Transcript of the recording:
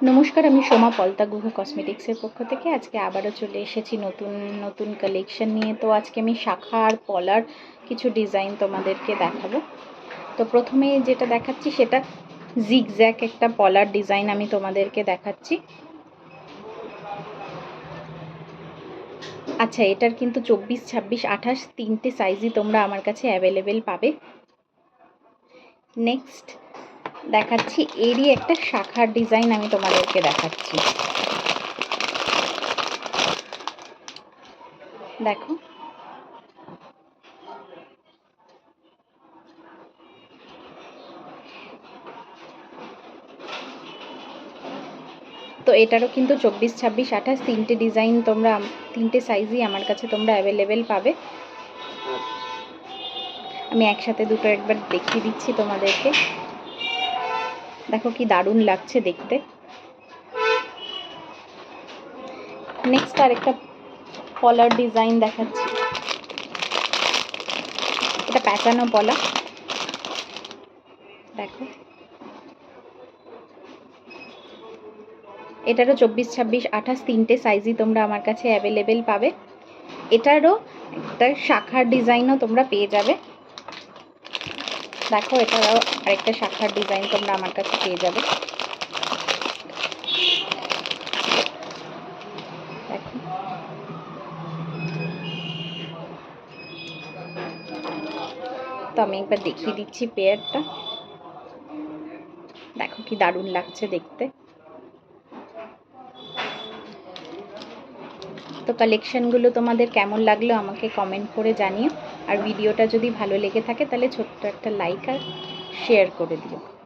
নমস্কার, আমি সোমা পলতা গুহ কসমেটিক্সের পক্ষ থেকে আজকে আবারও চলে এসেছি নতুন নতুন কালেকশন নিয়ে। তো আজকে আমি শাখা আর পলার কিছু ডিজাইন তোমাদেরকে দেখাবো। তো প্রথমে যেটা দেখাচ্ছি সেটা জিগজ্যাগ একটা পলার ডিজাইন আমি তোমাদেরকে দেখাচ্ছি। আচ্ছা, এটার কিন্তু 24, 26, 28 তিনটে সাইজই তোমরা আমার কাছে অ্যাভেলেবেল পাবে। নেক্সট দেখাচ্ছি এরই একটা শাখার ডিজাইন আমি তোমাদেরকে দেখাচ্ছি। দেখো, তো এটারও কিন্তু 24, 26, 28 তিনটে ডিজাইন তোমরা তিনটে সাইজই আমার কাছে তোমরা অ্যাভেলেবেল পাবে। আমি একসাথে দুটো একবার দেখিয়ে দিচ্ছি তোমাদেরকে। দেখো কি দারুণ লাগছে দেখতে। নেক্সট আরেকটা পলার ডিজাইন দেখাচ্ছি। এটা প্যাঁচানো পলা। দেখো, এটারও 24, 26, 28 তিনটে সাইজই তোমরা আমার কাছে অ্যাভেলেবেল পাবে। এটারও একটা শাখার ডিজাইনও তোমরা পেয়ে যাবে। দেখো, এটারও আরেকটা শাখার ডিজাইন তোমরা আমার কাছে পেয়ে যাবে। দেখো, তো আমি একবার দেখিয়ে দিচ্ছি পেয়ারটা। দেখো কি দারুণ লাগছে দেখতে। তো কালেকশনগুলো তোমাদের কেমন লাগলো আমাকে কমেন্ট করে জানিও। আর ভিডিওটা যদি ভালো লেগে থাকে তাহলে ছোট্ট একটা লাইক আর শেয়ার করে দিও।